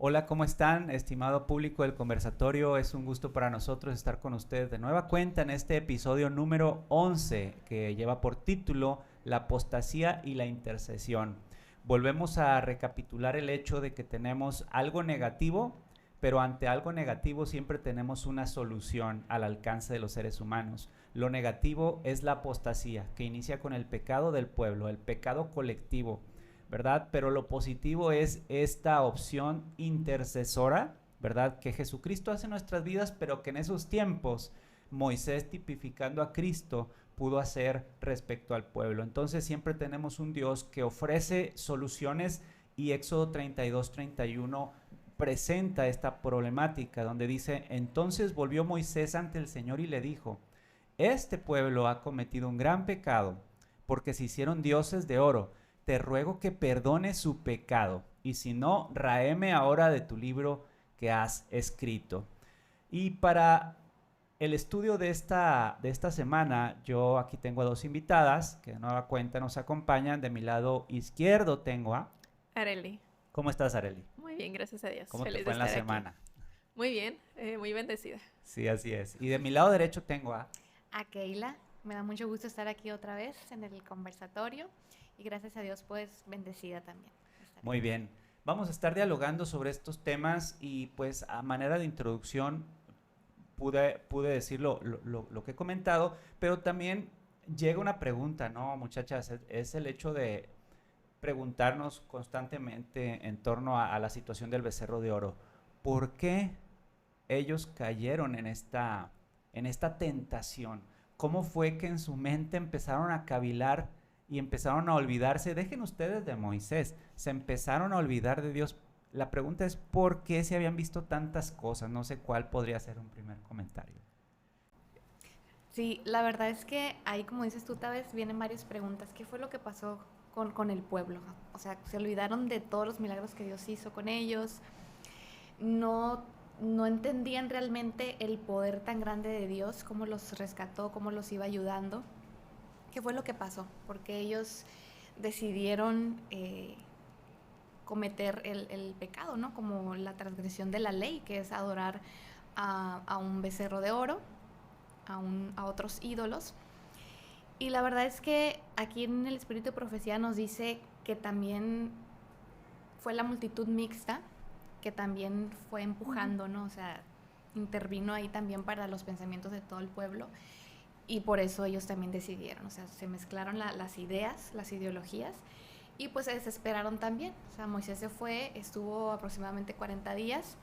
Hola, ¿cómo están? Estimado público del conversatorio, es un gusto para nosotros estar con ustedes de nueva cuenta en este episodio número 11 que lleva por título La apostasía y la intercesión. Volvemos a recapitular el hecho de que tenemos algo negativo, pero ante algo negativo siempre tenemos una solución al alcance de los seres humanos. Lo negativo es la apostasía, que inicia con el pecado del pueblo, el pecado colectivo, ¿verdad? Pero lo positivo es esta opción intercesora, ¿verdad? Que Jesucristo hace en nuestras vidas, pero que en esos tiempos Moisés, tipificando a Cristo, pudo hacer respecto al pueblo. Entonces siempre tenemos un Dios que ofrece soluciones, y Éxodo 32-31 presenta esta problemática donde dice: entonces volvió Moisés ante el Señor y le dijo: este pueblo ha cometido un gran pecado, porque se hicieron dioses de oro. Te ruego que perdones su pecado, y si no, raeme ahora de tu libro que has escrito. Y para el estudio de esta semana, yo aquí tengo a dos invitadas que de nueva cuenta nos acompañan. De mi lado izquierdo tengo a... Areli. ¿Cómo estás, Areli? Muy bien, gracias a Dios. ¿Cómo te Feliz de fue en la estar aquí. semana? Muy bien, muy bendecida. Sí, así es. Y de mi lado derecho tengo a... A Keila. Me da mucho gusto estar aquí otra vez en el conversatorio y gracias a Dios pues bendecida también. Muy bien. Vamos a estar dialogando sobre estos temas y pues a manera de introducción pude decir lo que he comentado, pero también llega una pregunta, ¿no, muchachas? Es el hecho de preguntarnos constantemente en torno a la situación del becerro de oro. ¿Por qué ellos cayeron en esta tentación? ¿Cómo fue que en su mente empezaron a cavilar y empezaron a olvidarse? Dejen ustedes de Moisés, se empezaron a olvidar de Dios. La pregunta es: ¿por qué se habían visto tantas cosas? No sé cuál podría ser un primer comentario. Sí, la verdad es que ahí, como dices tú, tal vez vienen varias preguntas. ¿Qué fue lo que pasó con el pueblo? O sea, se olvidaron de todos los milagros que Dios hizo con ellos. No, no entendían realmente el poder tan grande de Dios, cómo los rescató, cómo los iba ayudando. ¿Qué fue lo que pasó? Porque ellos decidieron cometer el pecado, ¿no? Como la transgresión de la ley, que es adorar a un becerro de oro, a otros ídolos. Y la verdad es que aquí en el Espíritu de Profecía nos dice que también fue la multitud mixta que también fue empujando, ¿no? O sea, intervino ahí también para los pensamientos de todo el pueblo y por eso ellos también decidieron, o sea, se mezclaron las ideas, las ideologías y pues se desesperaron también. O sea, Moisés se fue, estuvo aproximadamente 40 días,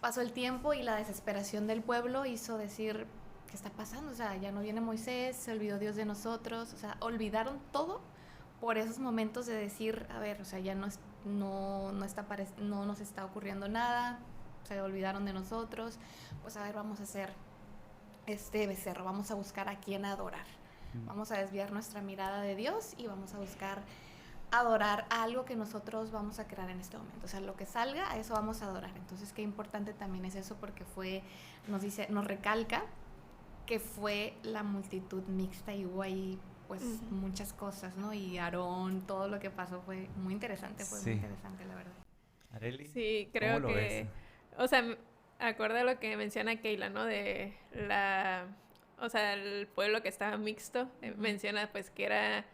pasó el tiempo y la desesperación del pueblo hizo decir: ¿qué está pasando? O sea, ya no viene Moisés, se olvidó Dios de nosotros, o sea, olvidaron todo por esos momentos de decir: a ver, o sea, ya no nos está ocurriendo nada, se olvidaron de nosotros, pues a ver, vamos a hacer este becerro, vamos a buscar a quién adorar. Vamos a desviar nuestra mirada de Dios y vamos a buscar adorar a algo que nosotros vamos a crear en este momento. O sea, lo que salga, a eso vamos a adorar. Entonces, qué importante también es eso, porque nos recalca que fue la multitud mixta y hubo ahí pues muchas cosas, ¿no? Y Aarón, todo lo que pasó fue muy interesante, Sí. la verdad. Areli, Sí, ¿cómo creo lo ves? que, o sea, acorde a lo que menciona Keila, ¿no? De o sea, el pueblo que estaba mixto, menciona pues que era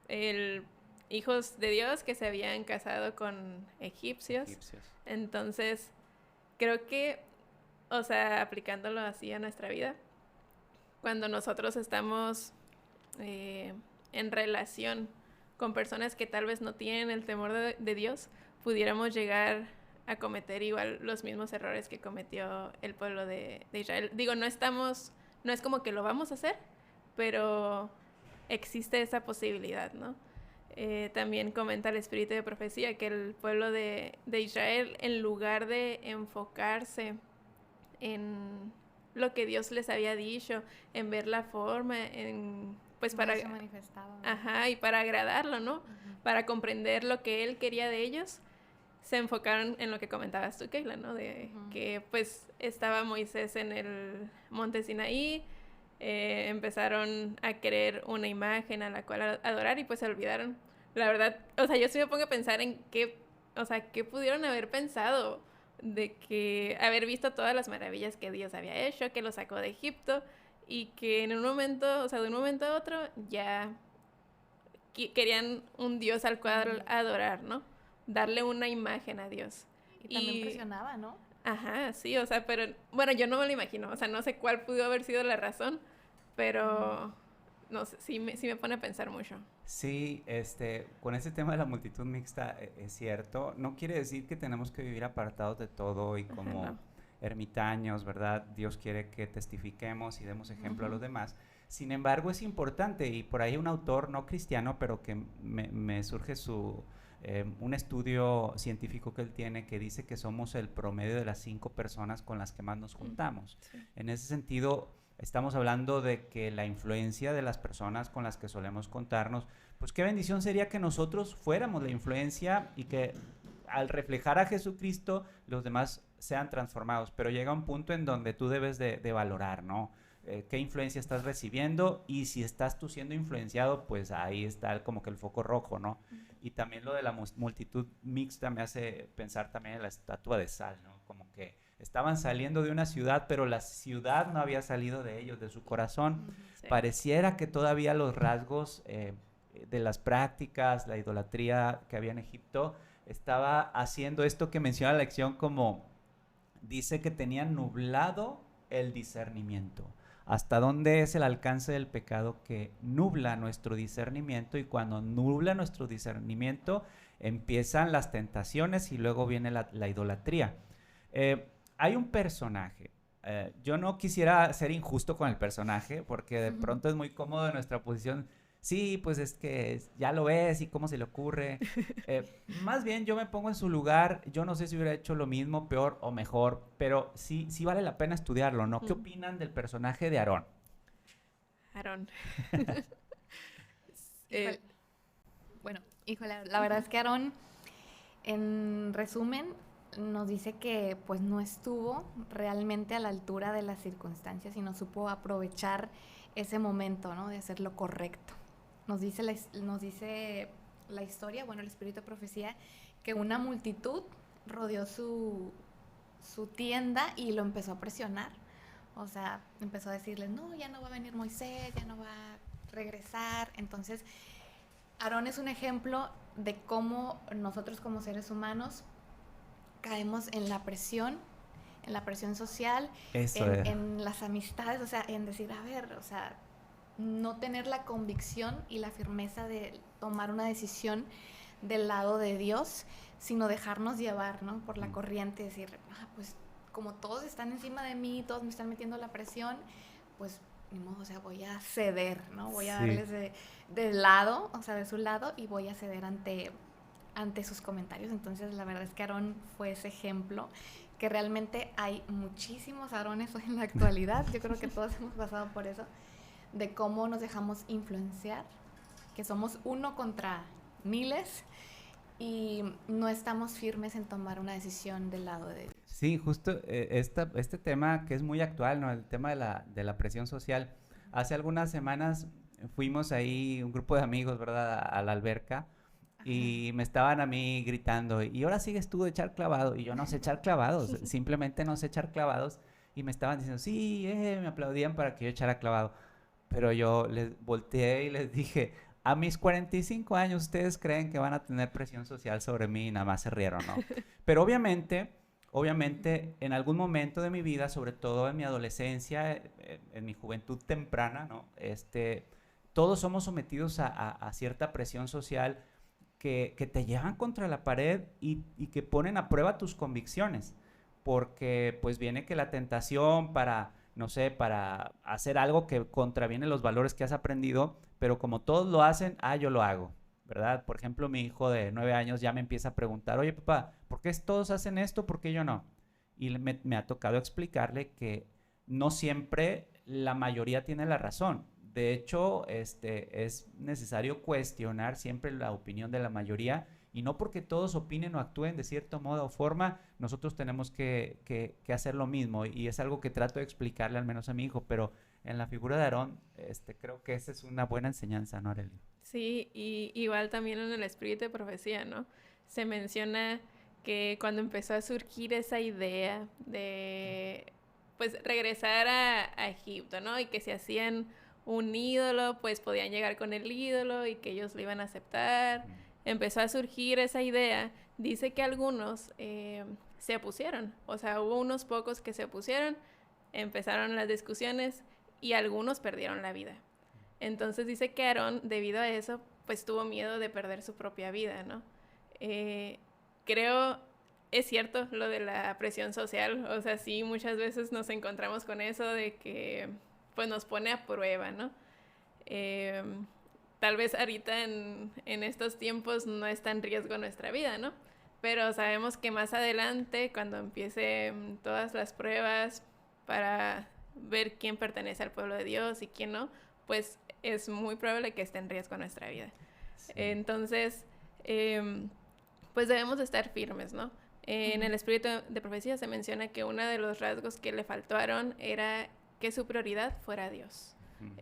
el hijos de Dios que se habían casado con egipcios. Entonces, creo que, o sea, aplicándolo así a nuestra vida, cuando nosotros estamos en relación con personas que tal vez no tienen el temor de Dios, pudiéramos llegar a cometer igual los mismos errores que cometió el pueblo de Israel. Digo, no es como que lo vamos a hacer, pero existe esa posibilidad, ¿no? También comenta el Espíritu de Profecía que el pueblo de Israel, en lugar de enfocarse en lo que Dios les había dicho, en ver la forma, en pues para se manifestaba, y para agradarlo, ¿no? Para comprender lo que él quería de ellos, se enfocaron en lo que comentabas tú, Keila, ¿no? De que pues estaba Moisés en el monte Sinaí, empezaron a querer una imagen a la cual adorar y pues se olvidaron. La verdad, o sea, yo sí me pongo a pensar en qué, o sea, ¿qué pudieron haber pensado? De que haber visto todas las maravillas que Dios había hecho, que lo sacó de Egipto, y que en un momento, o sea, de un momento a otro, ya querían un Dios al cual adorar, ¿no? Darle una imagen a Dios. Y también presionaba, ¿no? Ajá, sí, o sea, pero bueno, yo no me lo imagino, o sea, no sé cuál pudo haber sido la razón, pero no sé, sí me pone a pensar mucho. Sí, con ese tema de la multitud mixta, es cierto. No quiere decir que tenemos que vivir apartados de todo y como no. ermitaños, ¿verdad? Dios quiere que testifiquemos y demos ejemplo a los demás. Sin embargo, es importante, y por ahí un autor no cristiano, pero que me surge un estudio científico que él tiene, que dice que somos el promedio de las 5 personas con las que más nos juntamos. Sí. En ese sentido, estamos hablando de que la influencia de las personas con las que solemos contarnos, pues qué bendición sería que nosotros fuéramos la influencia y que al reflejar a Jesucristo los demás sean transformados. Pero llega un punto en donde tú debes de valorar, ¿no? ¿Qué influencia estás recibiendo? Y si estás tú siendo influenciado, pues ahí está como que el foco rojo, ¿no? Y también lo de la multitud mixta me hace pensar también en la estatua de sal, ¿no? Como que estaban saliendo de una ciudad, pero la ciudad no había salido de ellos, de su corazón. Sí. Pareciera que todavía los rasgos de las prácticas, la idolatría que había en Egipto, estaba haciendo esto que menciona la lección, como dice que tenían nublado el discernimiento. ¿Hasta dónde es el alcance del pecado que nubla nuestro discernimiento? Y cuando nubla nuestro discernimiento, empiezan las tentaciones y luego viene la idolatría. Hay un personaje. Yo no quisiera ser injusto con el personaje, porque de pronto es muy cómodo en nuestra posición. Sí, pues es que ya lo ves y cómo se le ocurre. Más bien yo me pongo en su lugar. Yo no sé si hubiera hecho lo mismo, peor o mejor, pero sí vale la pena estudiarlo, ¿no? ¿Qué opinan del personaje de Aarón? Aarón. Bueno, híjole, la verdad es que Aarón, en resumen, nos dice que pues no estuvo realmente a la altura de las circunstancias y no supo aprovechar ese momento, ¿no? De hacer lo correcto. Nos dice la historia, bueno, el espíritu de profecía, que una multitud rodeó su tienda y lo empezó a presionar. O sea, empezó a decirle, no, ya no va a venir Moisés, ya no va a regresar. Entonces, Aarón es un ejemplo de cómo nosotros como seres humanos caemos en la presión social, en las amistades, o sea, en decir, a ver, o sea, no tener la convicción y la firmeza de tomar una decisión del lado de Dios, sino dejarnos llevar, ¿no? Por la corriente, decir, pues como todos están encima de mí, todos me están metiendo la presión, pues ni modo, o sea, voy a ceder, ¿no? Voy a darles de lado, o sea, de su lado, y voy a ceder ante sus comentarios. Entonces, la verdad es que Aarón fue ese ejemplo, que realmente hay muchísimos Aarones hoy en la actualidad. Yo creo que todos hemos pasado por eso, de cómo nos dejamos influenciar, que somos uno contra miles y no estamos firmes en tomar una decisión del lado de Dios. Sí, justo este tema que es muy actual, ¿no? El tema de la presión social. Hace algunas semanas fuimos ahí, un grupo de amigos, ¿verdad?, a la alberca. Y me estaban a mí gritando, y ahora sigues tú de echar clavado, y yo no sé echar clavados, simplemente no sé echar clavados, y me estaban diciendo, sí, me aplaudían para que yo echara clavado, pero yo les volteé y les dije, a mis 45 años, ¿ustedes creen que van a tener presión social sobre mí? Y nada más se rieron, ¿no? Pero obviamente, en algún momento de mi vida, sobre todo en mi adolescencia, en mi juventud temprana, ¿no? Todos somos sometidos a cierta presión social, que te llevan contra la pared y que ponen a prueba tus convicciones, porque pues viene que la tentación para hacer algo que contraviene los valores que has aprendido, pero como todos lo hacen, yo lo hago, ¿verdad? Por ejemplo, mi hijo de 9 años ya me empieza a preguntar, oye papá, ¿por qué todos hacen esto? ¿Por qué yo no? Y me ha tocado explicarle que no siempre la mayoría tiene la razón. De hecho, es necesario cuestionar siempre la opinión de la mayoría, y no porque todos opinen o actúen de cierto modo o forma, nosotros tenemos que hacer lo mismo, y es algo que trato de explicarle al menos a mi hijo, pero en la figura de Aarón, creo que esa es una buena enseñanza, ¿no, Arely? Sí, y igual también en el espíritu de profecía, ¿no? se menciona que cuando empezó a surgir esa idea de pues regresar a Egipto, ¿no? Y que si hacían un ídolo, pues podían llegar con el ídolo y que ellos lo iban a aceptar. Empezó a surgir esa idea. Dice que algunos se opusieron, o sea, hubo unos pocos que se opusieron, empezaron las discusiones y algunos perdieron la vida. Entonces dice que Aarón, debido a eso, pues tuvo miedo de perder su propia vida, ¿no? Creo, es cierto lo de la presión social, o sea, sí, muchas veces nos encontramos con eso de que, pues, nos pone a prueba, ¿no? Tal vez ahorita en estos tiempos no está en riesgo nuestra vida, ¿no? Pero sabemos que más adelante, cuando empiecen todas las pruebas para ver quién pertenece al pueblo de Dios y quién no, pues es muy probable que esté en riesgo nuestra vida. Sí. Entonces, pues debemos de estar firmes, ¿no? En el espíritu de profecía se menciona que uno de los rasgos que le faltó a Aarón era que su prioridad fuera Dios.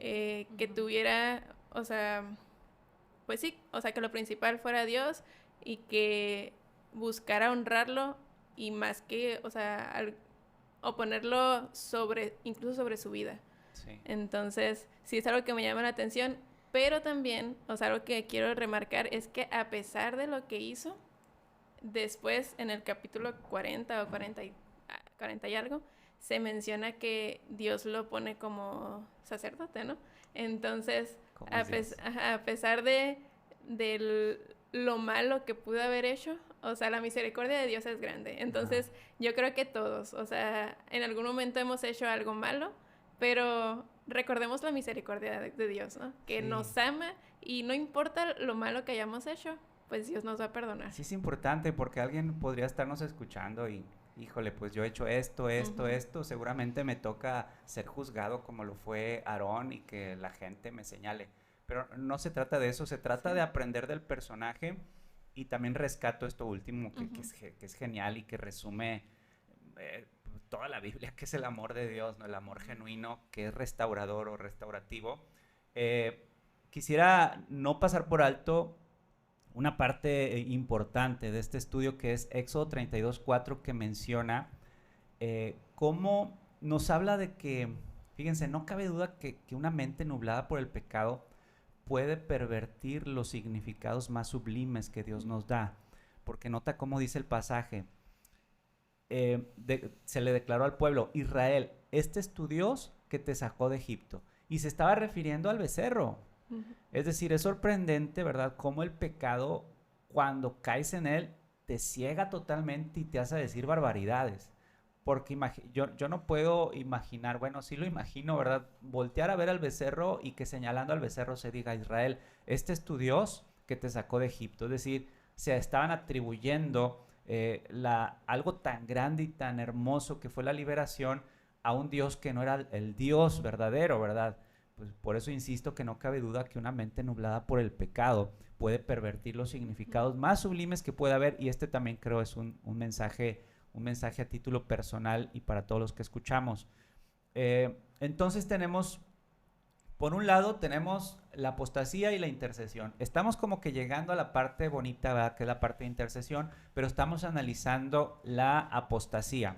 Que tuviera, o sea, pues sí, o sea, que lo principal fuera Dios y que buscara honrarlo y más que, o sea, o ponerlo sobre, incluso sobre su vida. Sí. Entonces, sí es algo que me llama la atención, pero también, o sea, algo que quiero remarcar es que a pesar de lo que hizo, después en el capítulo 40 o 40 y algo, se menciona que Dios lo pone como sacerdote, ¿no? Entonces, a pesar de lo malo que pudo haber hecho, o sea, la misericordia de Dios es grande. Entonces, yo creo que todos, o sea, en algún momento hemos hecho algo malo, pero recordemos la misericordia de Dios, ¿no? Que nos ama y no importa lo malo que hayamos hecho, pues Dios nos va a perdonar. Sí, es importante porque alguien podría estarnos escuchando y, híjole, pues yo he hecho esto, seguramente me toca ser juzgado como lo fue Aarón y que la gente me señale. Pero no se trata de eso, se trata de aprender del personaje y también rescato esto último que es genial y que resume toda la Biblia, que es el amor de Dios, ¿no? El amor genuino, que es restaurador o restaurativo. Quisiera no pasar por alto una parte importante de este estudio, que es Éxodo 32:4, que menciona cómo nos habla de que, fíjense, no cabe duda que una mente nublada por el pecado puede pervertir los significados más sublimes que Dios nos da, porque nota cómo dice el pasaje, se le declaró al pueblo, Israel, este es tu Dios que te sacó de Egipto, y se estaba refiriendo al becerro. Es decir, es sorprendente, ¿verdad?, cómo el pecado, cuando caes en él, te ciega totalmente y te hace decir barbaridades. Porque yo no puedo imaginar, bueno, sí lo imagino, ¿verdad?, voltear a ver al becerro y que señalando al becerro se diga, Israel, este es tu Dios que te sacó de Egipto. Es decir, se estaban atribuyendo algo tan grande y tan hermoso que fue la liberación a un Dios que no era el Dios verdadero, ¿verdad? Pues por eso insisto que no cabe duda que una mente nublada por el pecado puede pervertir los significados más sublimes que puede haber, y este también creo es un mensaje a título personal y para todos los que escuchamos. Entonces tenemos, por un lado tenemos la apostasía y la intercesión. Estamos como que llegando a la parte bonita, ¿verdad?, que es la parte de intercesión, pero estamos analizando la apostasía.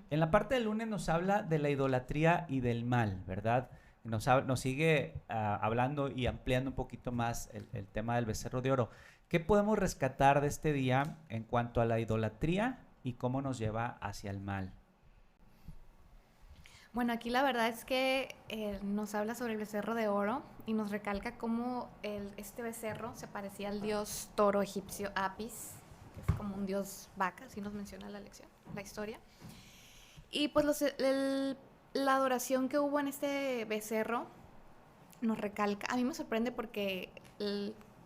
En la parte del lunes nos habla de la idolatría y del mal, ¿verdad? Nos sigue hablando y ampliando un poquito más el tema del becerro de oro. ¿Qué podemos rescatar de este día en cuanto a la idolatría y cómo nos lleva hacia el mal? Bueno, aquí la verdad es que nos habla sobre el becerro de oro y nos recalca cómo este becerro se parecía al dios toro egipcio Apis, que es como un dios vaca, así nos menciona la historia. Y pues la adoración que hubo en este becerro nos recalca. A mí me sorprende porque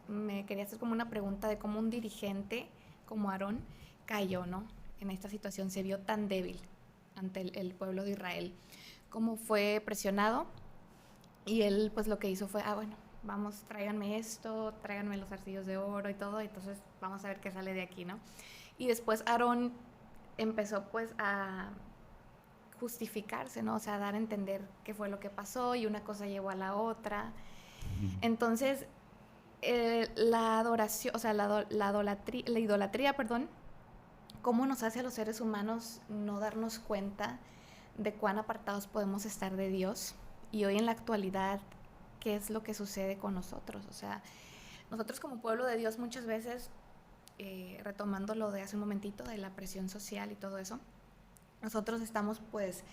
me quería hacer como una pregunta de cómo un dirigente como Aarón cayó, ¿no?, en esta situación, se vio tan débil ante el pueblo de Israel, cómo fue presionado, y él pues lo que hizo fue, bueno, vamos, tráiganme esto, tráiganme los arcillos de oro y todo, entonces vamos a ver qué sale de aquí, ¿no? Y después Aarón empezó pues a justificarse, ¿no? O sea, a dar a entender qué fue lo que pasó y una cosa llevó a la otra. Entonces, la adoración, o sea, la idolatría, perdón, cómo nos hace a los seres humanos no darnos cuenta de cuán apartados podemos estar de Dios. Y hoy en la actualidad, ¿qué es lo que sucede con nosotros? O sea, nosotros como pueblo de Dios muchas veces, retomando lo de hace un momentito, de la presión social y todo eso, nosotros estamos pues,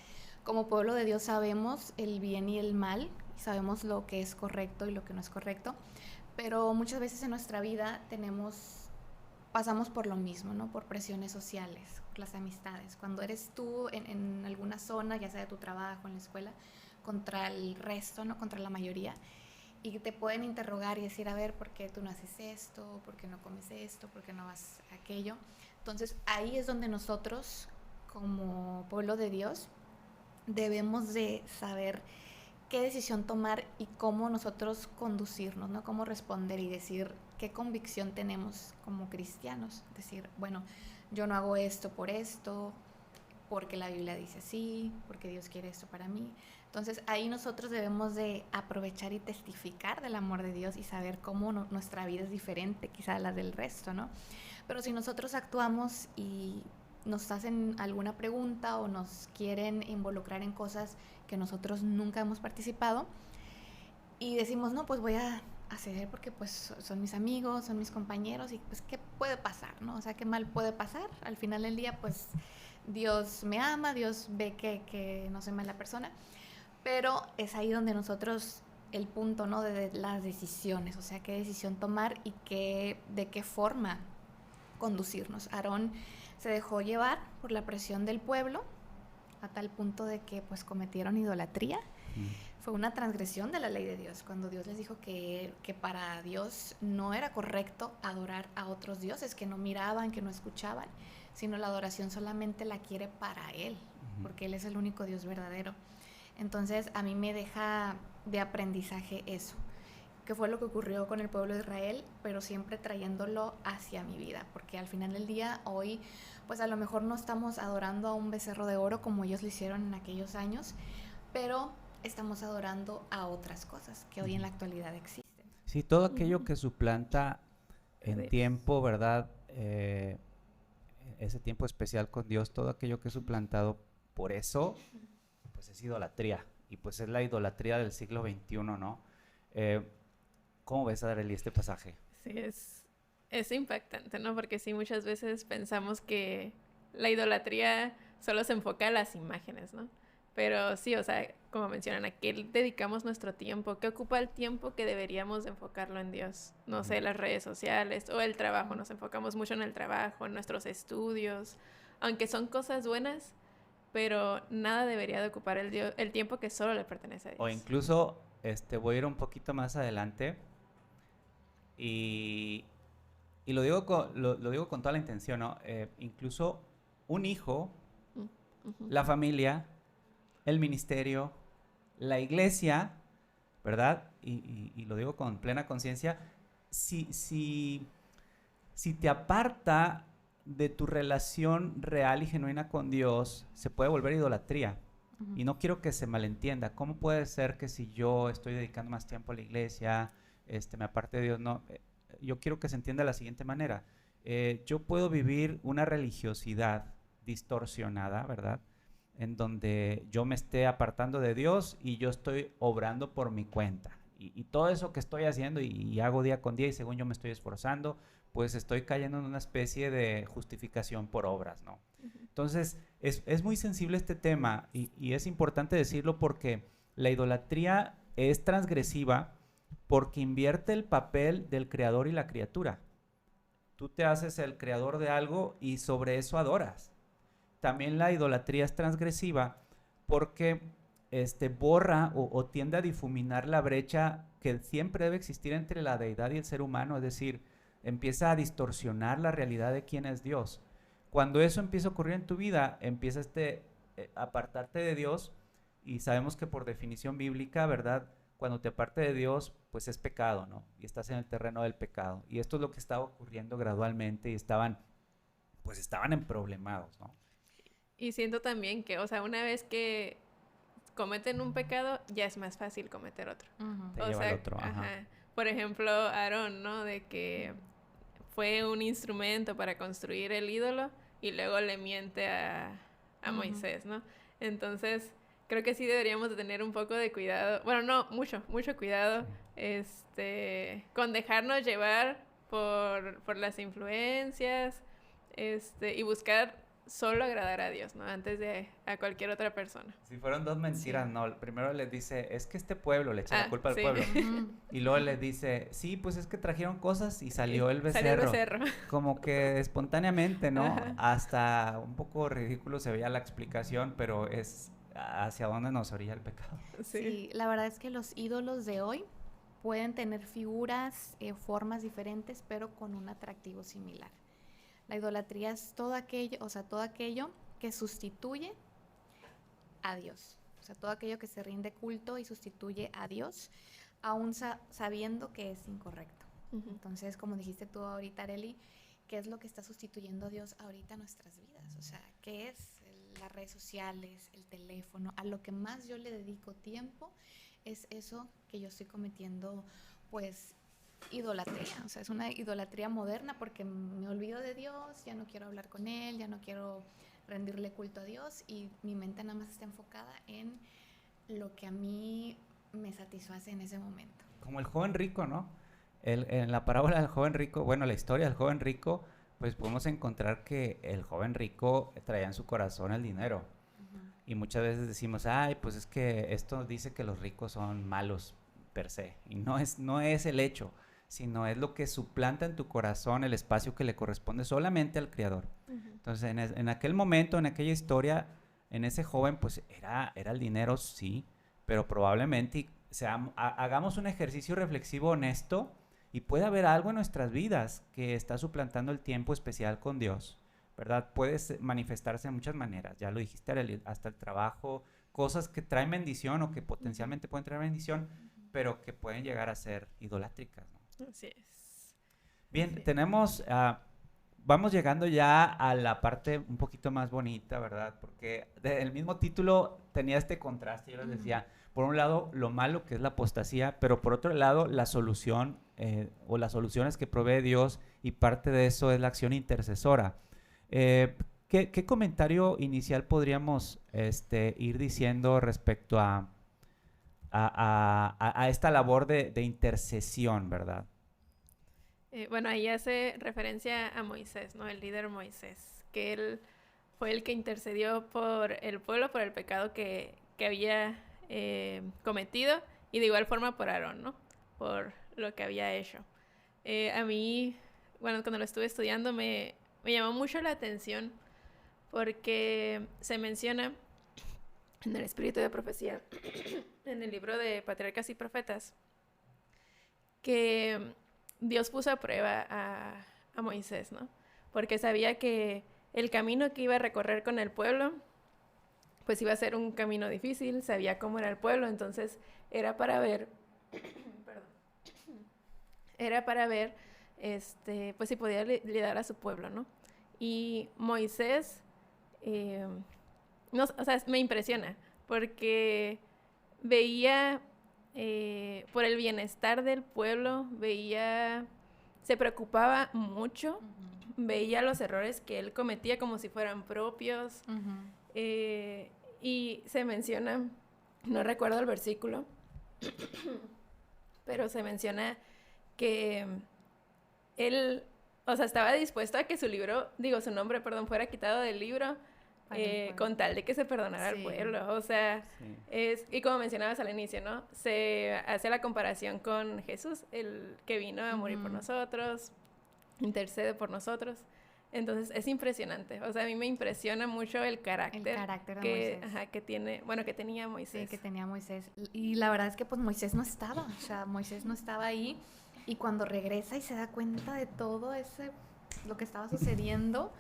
como pueblo de Dios sabemos el bien y el mal, sabemos lo que es correcto y lo que no es correcto, pero muchas veces en nuestra vida pasamos por lo mismo, ¿no? Por presiones sociales, por las amistades. Cuando eres tú en alguna zona, ya sea de tu trabajo, en la escuela, contra el resto, ¿no? Contra la mayoría, y te pueden interrogar y decir, a ver, ¿por qué tú no haces esto? ¿Por qué no comes esto? ¿Por qué no vas a aquello? Entonces, ahí es donde nosotros, como pueblo de Dios, debemos de saber qué decisión tomar y cómo nosotros conducirnos, ¿no? Cómo responder y decir qué convicción tenemos como cristianos. Decir, bueno, yo no hago esto, porque la Biblia dice así, porque Dios quiere esto para mí. Entonces ahí nosotros debemos de aprovechar y testificar del amor de Dios y saber cómo nuestra vida es diferente quizá a la del resto, ¿no? Pero si nosotros actuamos y nos hacen alguna pregunta o nos quieren involucrar en cosas que nosotros nunca hemos participado y decimos, no, pues voy a ceder porque pues son mis amigos, son mis compañeros y pues ¿qué puede pasar, no? O sea, ¿qué mal puede pasar? Al final del día pues Dios me ama, Dios ve que no soy mala persona, pero es ahí donde nosotros, el punto, ¿no? De las decisiones, o sea, qué decisión tomar y de qué forma conducirnos. Aarón se dejó llevar por la presión del pueblo a tal punto de que pues cometieron idolatría. Fue una transgresión de la ley de Dios, cuando Dios les dijo que para Dios no era correcto adorar a otros dioses, que no miraban, que no escuchaban, sino la adoración solamente la quiere para Él, porque Él es el único Dios verdadero. Entonces a mí me deja de aprendizaje eso, que fue lo que ocurrió con el pueblo de Israel, pero siempre trayéndolo hacia mi vida, porque al final del día, hoy, pues a lo mejor no estamos adorando a un becerro de oro como ellos lo hicieron en aquellos años, pero estamos adorando a otras cosas que hoy en la actualidad existen. Sí, todo aquello que suplanta en tiempo, ¿verdad? Ese tiempo especial con Dios, todo aquello que es suplantado por eso, pues es idolatría. Y pues es la idolatría del siglo XXI, ¿no? ¿Cómo ves, Arely, este pasaje? Sí, es impactante, ¿no? Porque sí, muchas veces pensamos que la idolatría solo se enfoca a las imágenes, ¿no? Pero sí, o sea, como mencionan, ¿a qué dedicamos nuestro tiempo? ¿Qué ocupa el tiempo que deberíamos de enfocarlo en Dios? No sé, las redes sociales o el trabajo. Nos enfocamos mucho en el trabajo, en nuestros estudios, aunque son cosas buenas, pero nada debería de ocupar el tiempo que solo le pertenece a Dios. O incluso, voy a ir un poquito más adelante y lo digo con toda la intención, ¿no? Incluso un hijo, la familia, el ministerio, la iglesia, ¿verdad? Y lo digo con plena conciencia, si te aparta de tu relación real y genuina con Dios, se puede volver idolatría. Y no quiero que se malentienda. ¿Cómo puede ser que si yo estoy dedicando más tiempo a la iglesia, me aparte de Dios? No, yo quiero que se entienda de la siguiente manera. Yo puedo vivir una religiosidad distorsionada, ¿verdad? En donde yo me esté apartando de Dios y yo estoy obrando por mi cuenta. Y todo eso que estoy haciendo y hago día con día y según yo me estoy esforzando, pues estoy cayendo en una especie de justificación por obras, ¿no? Entonces, es muy sensible este tema y es importante decirlo porque la idolatría es transgresiva porque invierte el papel del creador y la criatura. Tú te haces el creador de algo y sobre eso adoras. También la idolatría es transgresiva porque borra o tiende a difuminar la brecha que siempre debe existir entre la deidad y el ser humano, es decir, empieza a distorsionar la realidad de quién es Dios. Cuando eso empieza a ocurrir en tu vida, empiezas a apartarte de Dios y sabemos que por definición bíblica, ¿verdad? Cuando te apartas de Dios, pues es pecado, ¿no? Y estás en el terreno del pecado. Y esto es lo que estaba ocurriendo gradualmente y estaban emproblemados, ¿no? Y siento también que, o sea, una vez que cometen un pecado, ya es más fácil cometer otro. Te lleva al otro, ajá. por ejemplo, Aarón, ¿no? De que fue un instrumento para construir el ídolo y luego le miente a Moisés, ¿no? Entonces, creo que sí deberíamos de tener un poco de cuidado, bueno, no, mucho cuidado, con dejarnos llevar por las influencias, y buscar solo agradar a Dios, ¿no? Antes de a cualquier otra persona. Si fueron dos mentiras, no. Primero les dice, es que este pueblo, le echa la culpa al sí. pueblo. Y luego les dice, sí, pues es que trajeron cosas y salió el becerro. Salió el becerro. Como que espontáneamente, ¿no? Ajá. Hasta un poco ridículo se veía la explicación, pero es hacia dónde nos orilla el pecado. Sí, la verdad es que los ídolos de hoy pueden tener figuras, formas diferentes, pero con un atractivo similar. La idolatría es todo aquello que sustituye a Dios. O sea, todo aquello que se rinde culto y sustituye a Dios, aún sabiendo que es incorrecto. Uh-huh. Entonces, como dijiste tú ahorita, Arely, ¿qué es lo que está sustituyendo a Dios ahorita en nuestras vidas? O sea, ¿qué es? Las redes sociales, el teléfono. A lo que más yo le dedico tiempo es eso que yo estoy cometiendo, pues, idolatría. O sea, es una idolatría moderna porque me olvido de Dios, ya no quiero hablar con Él, ya no quiero rendirle culto a Dios y mi mente nada más está enfocada en lo que a mí me satisface en ese momento. Como el joven rico, ¿no? En la parábola del joven rico, bueno, la historia del joven rico, pues podemos encontrar que el joven rico traía en su corazón el dinero. Uh-huh. Y muchas veces decimos, ay, pues es que esto dice que los ricos son malos per se. Y no es el hecho, sino es lo que suplanta en tu corazón el espacio que le corresponde solamente al Creador. Uh-huh. Entonces, en aquel momento, en aquella historia, en ese joven, pues era el dinero, sí, pero probablemente hagamos un ejercicio reflexivo honesto y puede haber algo en nuestras vidas que está suplantando el tiempo especial con Dios, ¿verdad? Puede manifestarse de muchas maneras, ya lo dijiste, hasta el trabajo, cosas que traen bendición o que potencialmente pueden traer bendición, pero que pueden llegar a ser idolátricas, ¿no? Así es. Bien, Así es. tenemos, vamos llegando ya a la parte un poquito más bonita, ¿verdad? Porque el mismo título tenía este contraste, yo les decía, por un lado lo malo que es la apostasía, pero por otro lado la solución o las soluciones que provee Dios, y parte de eso es la acción intercesora. ¿Qué comentario inicial podríamos ir diciendo respecto a esta labor de intercesión, ¿verdad? Bueno, ahí hace referencia a Moisés, ¿no? El líder Moisés, que él fue el que intercedió por el pueblo, por el pecado que había cometido, y de igual forma por Aarón, ¿no? Por lo que había hecho. A mí, bueno, cuando lo estuve estudiando me llamó mucho la atención porque se menciona en el Espíritu de Profecía, en el libro de Patriarcas y Profetas, que Dios puso a prueba a Moisés, ¿no? Porque sabía que el camino que iba a recorrer con el pueblo, pues iba a ser un camino difícil, sabía cómo era el pueblo, entonces era para ver, pues si podía liderar a su pueblo, ¿no? Y Moisés, o sea, me impresiona, porque veía por el bienestar del pueblo, se preocupaba mucho, uh-huh. Veía los errores que él cometía como si fueran propios, uh-huh. Y se menciona, no recuerdo el versículo, pero se menciona que él, o sea, estaba dispuesto a que su nombre, fuera quitado del libro, con tal de que se perdonara al pueblo. O sea, y como mencionabas al inicio, ¿no? Se hace la comparación con Jesús, el que vino a morir por nosotros, intercede por nosotros. Entonces es impresionante. O sea, a mí me impresiona mucho el carácter de Moisés. Que tenía Moisés. Sí, que tenía Moisés. Y la verdad es que pues Moisés no estaba. O sea, Moisés no estaba ahí. Y cuando regresa y se da cuenta de todo lo que estaba sucediendo,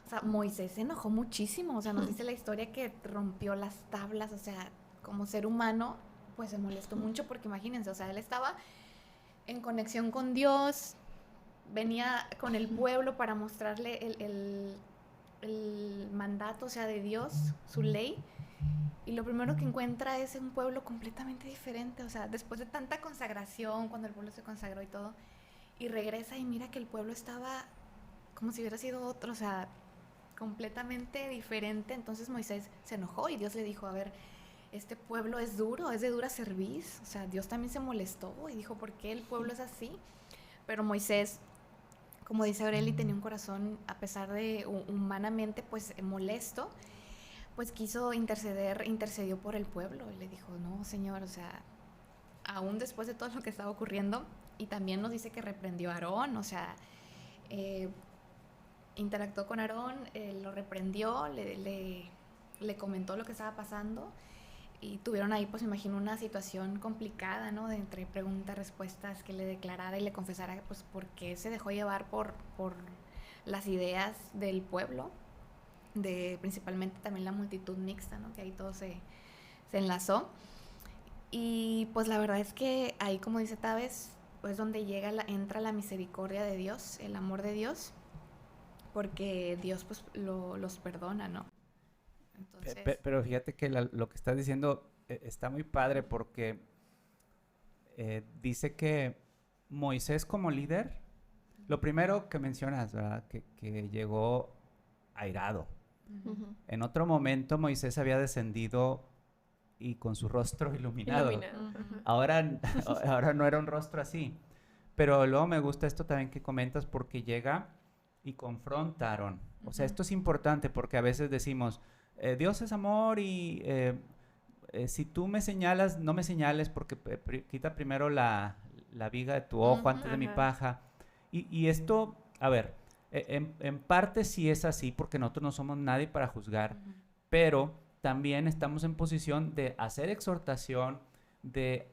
o sea, Moisés se enojó muchísimo. O sea, nos dice la historia que rompió las tablas. O sea, como ser humano, pues se molestó mucho porque imagínense, o sea, él estaba en conexión con Dios, venía con el pueblo para mostrarle el mandato, o sea, de Dios, su ley, Y lo primero que encuentra es un pueblo completamente diferente, o sea, después de tanta consagración, cuando el pueblo se consagró y todo, y regresa y mira que el pueblo estaba como si hubiera sido otro, o sea, completamente diferente. Entonces Moisés se enojó y Dios le dijo, a ver, este pueblo es duro, es de dura cerviz, o sea, Dios también se molestó y dijo, ¿por qué el pueblo es así? Pero Moisés, como dice Aureli, tenía un corazón, a pesar de humanamente, pues molesto, pues quiso intercedió por el pueblo y le dijo, no, Señor, o sea, aún después de todo lo que estaba ocurriendo, y también nos dice que reprendió a Aarón, o sea, interactuó con Aarón, lo reprendió, le comentó lo que estaba pasando, y tuvieron ahí, pues imagino, una situación complicada, ¿no? De entre preguntas, respuestas, que le declarara y le confesara, pues, por qué se dejó llevar por las ideas del pueblo, de principalmente también la multitud mixta, ¿no? Que ahí todo se enlazó. Y pues la verdad es que ahí, como dice Taves, pues donde entra la misericordia de Dios, el amor de Dios, porque Dios pues los perdona, ¿no? Entonces... Pero fíjate que lo que estás diciendo está muy padre, porque dice que Moisés como líder, lo primero que mencionas, ¿verdad? Que llegó airado. Uh-huh. En otro momento Moisés había descendido y con su rostro iluminado. Uh-huh. Ahora no era un rostro así. Pero luego me gusta esto también que comentas, porque llega y confronta a Aarón. O sea, esto es importante, porque a veces decimos, Dios es amor y si tú me señalas, no me señales, porque quita primero la viga de tu ojo antes de mi paja. Y esto, a ver, en parte sí es así, porque nosotros no somos nadie para juzgar, pero también estamos en posición de hacer exhortación, de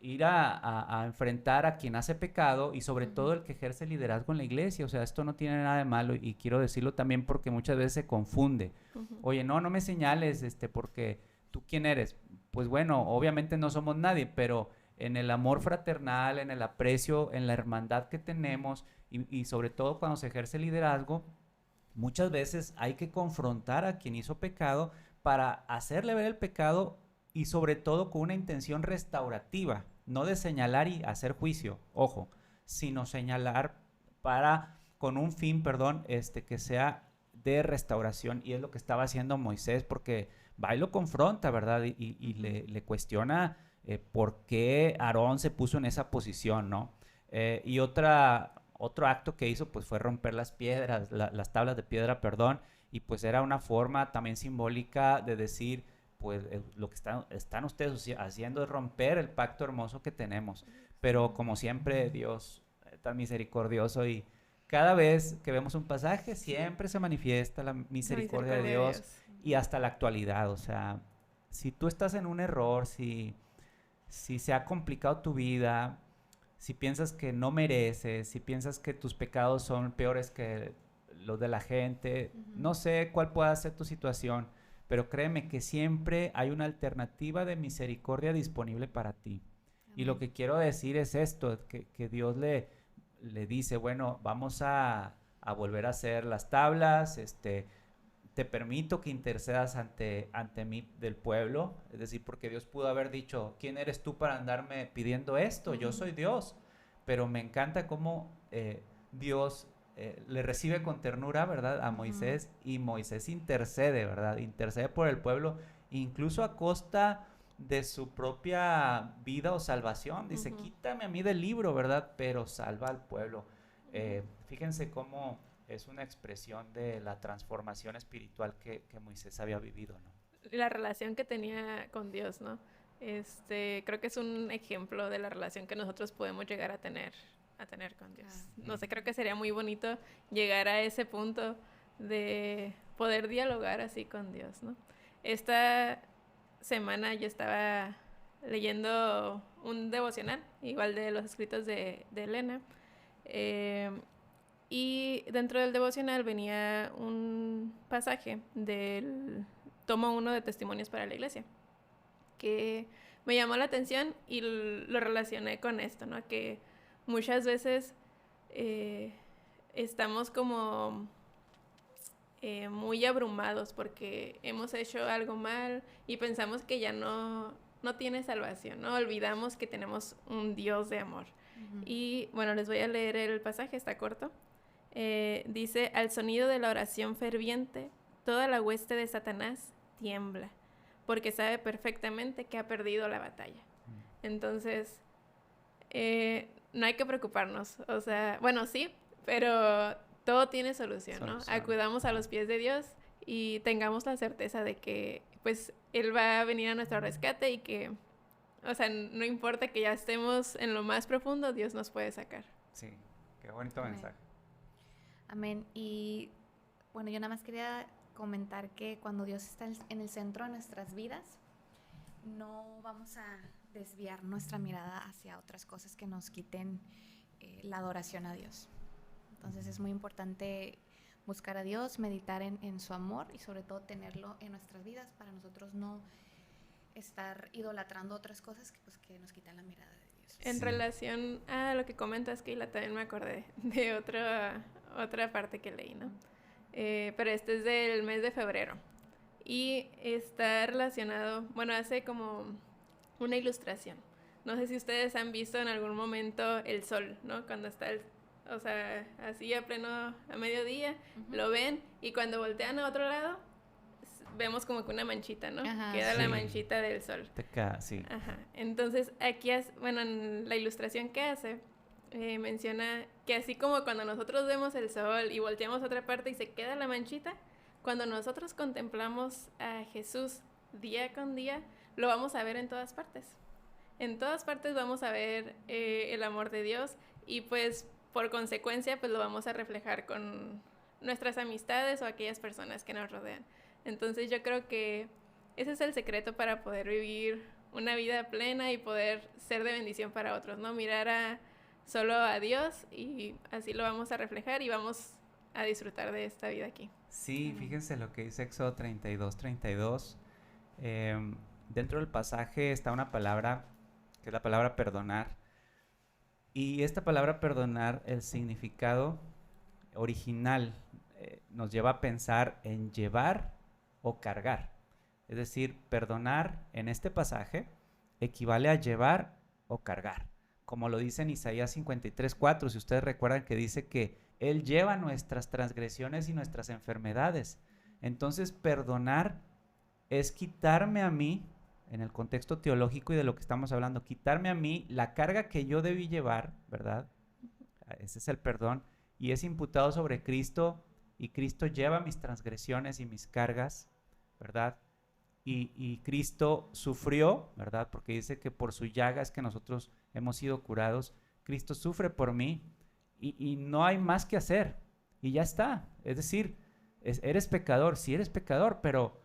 ir a enfrentar a quien hace pecado, y sobre todo el que ejerce liderazgo en la iglesia. O sea, esto no tiene nada de malo, y quiero decirlo también porque muchas veces se confunde. Oye, no me señales, porque ¿tú quién eres? Pues bueno, obviamente no somos nadie, pero en el amor fraternal, en el aprecio, en la hermandad que tenemos, y sobre todo cuando se ejerce liderazgo, muchas veces hay que confrontar a quien hizo pecado para hacerle ver el pecado, y sobre todo con una intención restaurativa, no de señalar y hacer juicio, ojo, sino señalar con un fin, que sea de restauración. Y es lo que estaba haciendo Moisés, porque va y lo confronta, ¿verdad? Y le cuestiona por qué Aarón se puso en esa posición, ¿no? Y otro acto que hizo, pues, fue romper las piedras, las tablas de piedra, y pues era una forma también simbólica de decir, pues lo que están ustedes haciendo es romper el pacto hermoso que tenemos. Pero como siempre, Dios es tan misericordioso, y cada vez que vemos un pasaje siempre se manifiesta la misericordia de Dios, y hasta la actualidad. O sea, si tú estás en un error, si se ha complicado tu vida, si piensas que no mereces, si piensas que tus pecados son peores que los de la gente, no sé cuál pueda ser tu situación, pero créeme que siempre hay una alternativa de misericordia disponible para ti. Amén. Y lo que quiero decir es esto, que Dios le dice, bueno, vamos a volver a hacer las tablas, te permito que intercedas ante mí del pueblo. Es decir, porque Dios pudo haber dicho, ¿quién eres tú para andarme pidiendo esto? Yo soy Dios. Pero me encanta cómo Dios le recibe con ternura, ¿verdad?, a Moisés, y Moisés intercede, ¿verdad? Intercede por el pueblo, incluso a costa de su propia vida o salvación. Dice, quítame a mí del libro, ¿verdad?, pero salva al pueblo. Fíjense cómo es una expresión de la transformación espiritual que Moisés había vivido, ¿no? La relación que tenía con Dios, ¿no? Creo que es un ejemplo de la relación que nosotros podemos llegar a tener con Dios. No sé, creo que sería muy bonito llegar a ese punto de poder dialogar así con Dios, ¿no? Esta semana yo estaba leyendo un devocional, igual de los escritos de Elena, y dentro del devocional venía un pasaje del tomo 1 de Testimonios para la Iglesia, que me llamó la atención y lo relacioné con esto, ¿no? Que muchas veces estamos como muy abrumados porque hemos hecho algo mal y pensamos que ya no tiene salvación, ¿no? Olvidamos que tenemos un Dios de amor. Y bueno, les voy a leer el pasaje, está corto. Dice, al sonido de la oración ferviente, toda la hueste de Satanás tiembla, porque sabe perfectamente que ha perdido la batalla. Entonces, no hay que preocuparnos. O sea, bueno, sí, pero todo tiene solución, ¿no? Acudamos a los pies de Dios y tengamos la certeza de que, pues, Él va a venir a nuestro rescate y que, o sea, no importa que ya estemos en lo más profundo, Dios nos puede sacar. Sí, qué bonito mensaje. Amén. Y bueno, yo nada más quería comentar que cuando Dios está en el centro de nuestras vidas, no vamos a desviar nuestra mirada hacia otras cosas que nos quiten la adoración a Dios. Entonces es muy importante buscar a Dios, meditar en su amor y sobre todo tenerlo en nuestras vidas para nosotros no estar idolatrando otras cosas que nos quitan la mirada de Dios. En relación a lo que comentas, Keila, también me acordé de otra parte que leí, ¿no? Pero este es del mes de febrero y está relacionado, bueno, hace como una ilustración. No sé si ustedes han visto en algún momento el sol, ¿no? Cuando está o sea, así a mediodía, lo ven y cuando voltean a otro lado, vemos como que una manchita, ¿no? Ajá, queda la manchita del sol. Sí. Ajá. Entonces, aquí, bueno, en la ilustración que hace, menciona que así como cuando nosotros vemos el sol y volteamos a otra parte y se queda la manchita, cuando nosotros contemplamos a Jesús día con día, lo vamos a ver en todas partes. En todas partes vamos a ver el amor de Dios y pues por consecuencia pues lo vamos a reflejar con nuestras amistades o aquellas personas que nos rodean. Entonces yo creo que ese es el secreto para poder vivir una vida plena y poder ser de bendición para otros, ¿no? Mirar solo a Dios y así lo vamos a reflejar y vamos a disfrutar de esta vida aquí. Sí, fíjense lo que dice Éxodo 32:32. Dentro del pasaje está una palabra, que es la palabra perdonar. Y esta palabra perdonar, el significado original nos lleva a pensar en llevar o cargar. Es decir, perdonar en este pasaje equivale a llevar o cargar. Como lo dice en Isaías 53:4, si ustedes recuerdan que dice que Él lleva nuestras transgresiones y nuestras enfermedades. Entonces, perdonar es quitarme a mí, en el contexto teológico y de lo que estamos hablando, quitarme a mí la carga que yo debí llevar, ¿verdad? Ese es el perdón, y es imputado sobre Cristo, y Cristo lleva mis transgresiones y mis cargas, ¿verdad? Y Cristo sufrió, ¿verdad? Porque dice que por sus llagas que nosotros hemos sido curados, Cristo sufre por mí, y no hay más que hacer, y ya está. Es decir, eres pecador, sí eres pecador, pero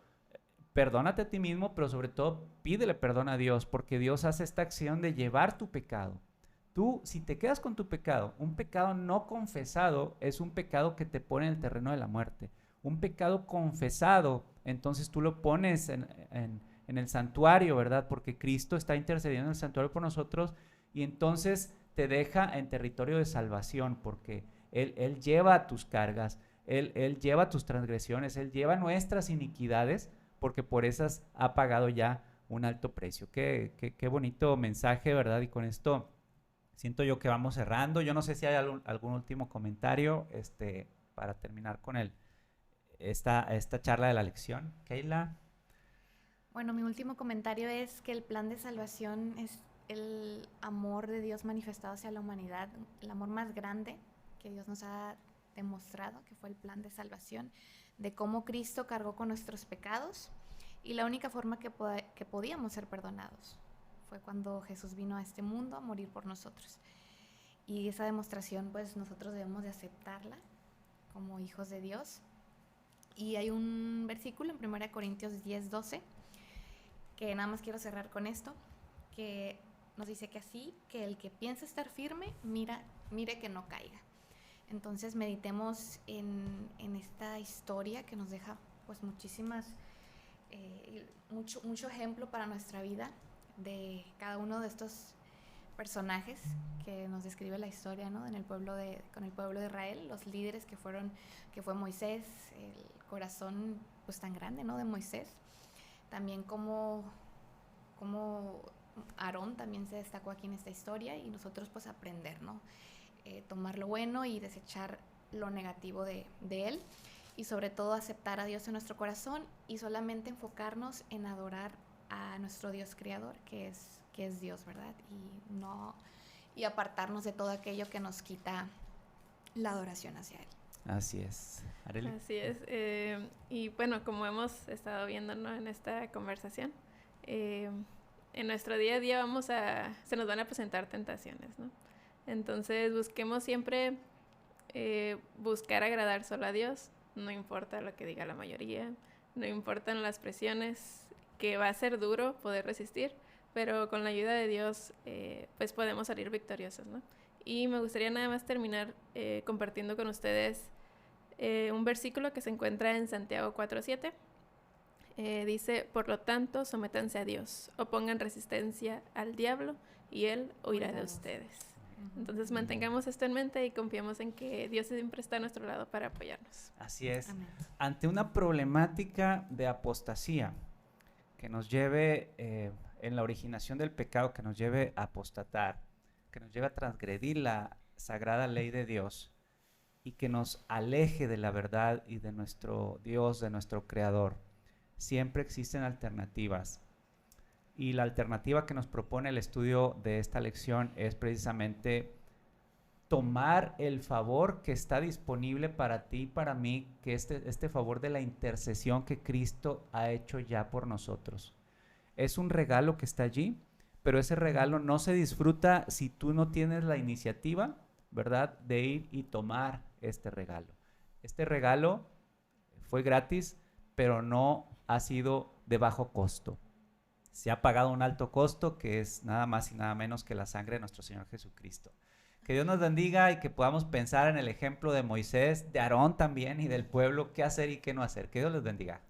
perdónate a ti mismo, pero sobre todo pídele perdón a Dios, porque Dios hace esta acción de llevar tu pecado. Tú, si te quedas con tu pecado, un pecado no confesado es un pecado que te pone en el terreno de la muerte. Un pecado confesado, entonces tú lo pones en el santuario, ¿verdad? Porque Cristo está intercediendo en el santuario por nosotros, y entonces te deja en territorio de salvación, porque Él lleva tus cargas, Él lleva tus transgresiones, Él lleva nuestras iniquidades, porque por esas ha pagado ya un alto precio. Qué bonito mensaje, ¿verdad? Y con esto siento yo que vamos cerrando. Yo no sé si hay algún último comentario para terminar con esta charla de la lección. Keila. Bueno, mi último comentario es que el plan de salvación es el amor de Dios manifestado hacia la humanidad, el amor más grande que Dios nos ha demostrado, que fue el plan de salvación, de cómo Cristo cargó con nuestros pecados, y la única forma que podíamos ser perdonados fue cuando Jesús vino a este mundo a morir por nosotros. Y esa demostración, pues nosotros debemos de aceptarla como hijos de Dios. Y hay un versículo en 1 Corintios 10:12, que nada más quiero cerrar con esto, que nos dice que así, que el que piensa estar firme, mire que no caiga. Entonces meditemos en esta historia que nos deja pues mucho ejemplo para nuestra vida, de cada uno de estos personajes que nos describe la historia, ¿no? Con el pueblo de Israel, los líderes que fue Moisés, el corazón pues tan grande, ¿no? De Moisés. También como Aarón también se destacó aquí en esta historia, y nosotros pues aprender, ¿no? Tomar lo bueno y desechar lo negativo de él, y sobre todo aceptar a Dios en nuestro corazón y solamente enfocarnos en adorar a nuestro Dios creador, que es Dios, ¿verdad? Y apartarnos de todo aquello que nos quita la adoración hacia Él. Así es. Arely. Así es. Y bueno, como hemos estado viendo, ¿no?, en esta conversación, en nuestro día a día se nos van a presentar tentaciones, ¿no? Entonces busquemos siempre buscar agradar solo a Dios, no importa lo que diga la mayoría, no importan las presiones, que va a ser duro poder resistir, pero con la ayuda de Dios pues podemos salir victoriosos, ¿no? Y me gustaría nada más terminar compartiendo con ustedes un versículo que se encuentra en Santiago 4:7. Dice: por lo tanto, sométanse a Dios, opongan resistencia al diablo y él huirá de ustedes. Entonces mantengamos esto en mente y confiemos en que Dios siempre está a nuestro lado para apoyarnos. Así es. Amén. Ante una problemática de apostasía que nos lleve en la originación del pecado, que nos lleve a apostatar, que nos lleve a transgredir la sagrada ley de Dios y que nos aleje de la verdad y de nuestro Dios, de nuestro Creador, siempre existen alternativas. Y la alternativa que nos propone el estudio de esta lección es precisamente tomar el favor que está disponible para ti y para mí, que este favor de la intercesión que Cristo ha hecho ya por nosotros. Es un regalo que está allí, pero ese regalo no se disfruta si tú no tienes la iniciativa, ¿verdad?, de ir y tomar este regalo. Este regalo fue gratis, pero no ha sido de bajo costo. Se ha pagado un alto costo, que es nada más y nada menos que la sangre de nuestro Señor Jesucristo. Que Dios nos bendiga y que podamos pensar en el ejemplo de Moisés, de Aarón también y del pueblo, qué hacer y qué no hacer. Que Dios les bendiga.